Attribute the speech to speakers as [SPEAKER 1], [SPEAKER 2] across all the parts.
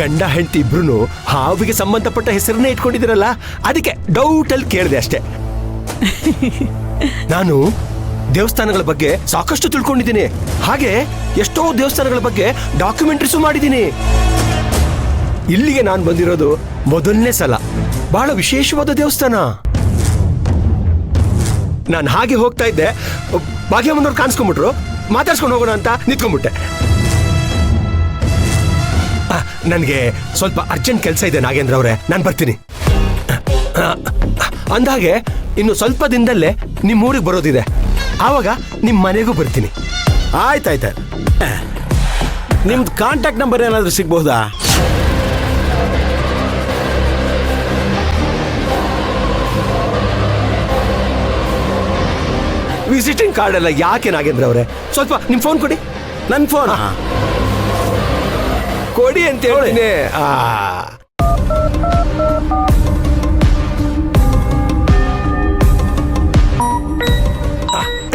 [SPEAKER 1] ಗಂಡ ಹೆಂಡತಿ ಇಬ್ರು ಹಾವಿಗೆ ಸಂಬಂಧಪಟ್ಟ ಹೆಸರನ್ನೇ ಇಟ್ಕೊಂಡಿದ್ದೀರಲ್ಲ, ಅದಕ್ಕೆ ಡೌಟಲ್ಲಿ ಕೇಳಿದೆ ಅಷ್ಟೇ. ನಾನು ದೇವಸ್ಥಾನಗಳ ಬಗ್ಗೆ ಸಾಕಷ್ಟು ತಿಳ್ಕೊಂಡಿದ್ದೀನಿ, ಹಾಗೆ ಎಷ್ಟೋ ದೇವಸ್ಥಾನಗಳ ಬಗ್ಗೆ ಡಾಕ್ಯುಮೆಂಟ್ರೀಸು ಮಾಡಿದ್ದೀನಿ. ಇಲ್ಲಿಗೆ ನಾನು ಬಂದಿರೋದು ಮೊದಲನೇ ಸಲ. ಬಹಳ ವಿಶೇಷವಾದ ದೇವಸ್ಥಾನ. ನಾನು ಹಾಗೆ ಹೋಗ್ತಾ ಇದ್ದೆ, ಭಾಗ್ಯಮ್ಮನವ್ರು ಕಾಣಿಸ್ಕೊಂಡ್ಬಿಟ್ರು. ಮಾತಾಡ್ಸ್ಕೊಂಡು ಹೋಗೋಣ ಅಂತ ನಿಂತ್ಕೊಂಡ್ಬಿಟ್ಟೆ. ನನಗೆ ಸ್ವಲ್ಪ ಅರ್ಜೆಂಟ್ ಕೆಲಸ ಇದೆ ನಾಗೇಂದ್ರ ಅವರೇ, ನಾನು ಬರ್ತೀನಿ. ಅಂದಾಗೆ ಇನ್ನು ಸ್ವಲ್ಪ ದಿನದಲ್ಲೇ ನಿಮ್ಮ ಊರಿಗೆ ಬರೋದಿದೆ, ಆವಾಗ ನಿಮ್ಮ ಮನೆಗೂ ಬರ್ತೀನಿ.
[SPEAKER 2] ಆಯ್ತಾಯ್ತು. ನಿಮ್ದು ಕಾಂಟ್ಯಾಕ್ಟ್ ನಂಬರ್ ಏನಾದರೂ ಸಿಗ್ಬಹುದಾ?
[SPEAKER 1] ವಿಸಿಟಿಂಗ್ ಕಾರ್ಡ್ ಎಲ್ಲ ಯಾಕೆ ನಾಗೇಂದ್ರ ಅವರೇ? ಸ್ವಲ್ಪ ನಿಮ್ಮ ಫೋನ್ ಕೊಡಿ.
[SPEAKER 2] ನನ್ನ ಫೋನ್
[SPEAKER 1] ಕೊಡಿ ಅಂತ ಹೇಳ್ತೀನಿ.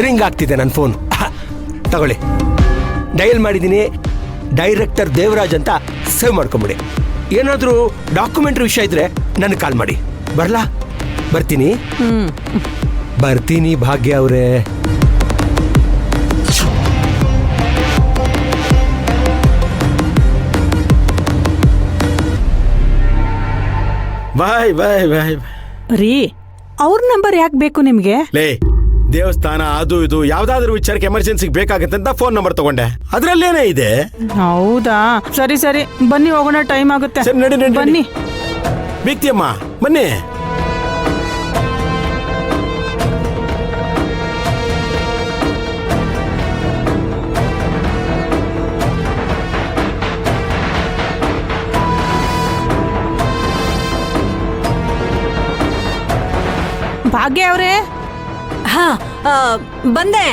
[SPEAKER 1] ರಿಂಗ್ ಆಗ್ತಿದೆ ನನ್ನ ಫೋನ್. ತಗೊಳ್ಳಿ, ಡಯಲ್ ಮಾಡಿದ್ದೀನಿ. ಡೈರೆಕ್ಟರ್ ದೇವರಾಜ್ ಅಂತ ಸೇವ್ ಮಾಡ್ಕೊಂಬಿಡಿ. ಏನಾದರೂ ಡಾಕ್ಯುಮೆಂಟ್ರಿ ವಿಷಯ ಇದ್ರೆ ನನಗೆ ಕಾಲ್ ಮಾಡಿ. ಬರ್ಲಾ? ಬರ್ತೀನಿ. ಬರ್ತೀನಿ ಭಾಗ್ಯ ಅವರೇ.
[SPEAKER 2] ಬಾಯ್ ಬಾಯ್ ಬಾಯ್.
[SPEAKER 3] ರೀ, ಅವ್ರ ನಂಬರ್ ಯಾಕೆ ಬೇಕು ನಿಮ್ಗೆ?
[SPEAKER 2] ಲೇ, ದೇವಸ್ಥಾನ ಅದು ಇದು ಯಾವ್ದಾದ್ರು ವಿಚಾರಕ್ಕೆ ಎಮರ್ಜೆನ್ಸಿಗೆ ಬೇಕಾಗತ್ತೆ ಅಂತ ಫೋನ್ ನಂಬರ್ ತಗೊಂಡೆ. ಅದ್ರಲ್ಲೇನೇ ಇದೆ.
[SPEAKER 3] ಹೌದಾ? ಸರಿ ಸರಿ, ಬನ್ನಿ ಹೋಗೋಣ, ಟೈಮ್ ಆಗುತ್ತೆ.
[SPEAKER 2] ಸರಿ, ನಡಿ ನಡಿ.
[SPEAKER 3] ಬನ್ನಿ.
[SPEAKER 2] ಬೀಗ್ತಿಯಮ್ಮ, ಬನ್ನಿ.
[SPEAKER 3] ಭಾಗ್ಯ ಅವ್ರೆ,
[SPEAKER 4] ಹಾ ಬಂದೆ.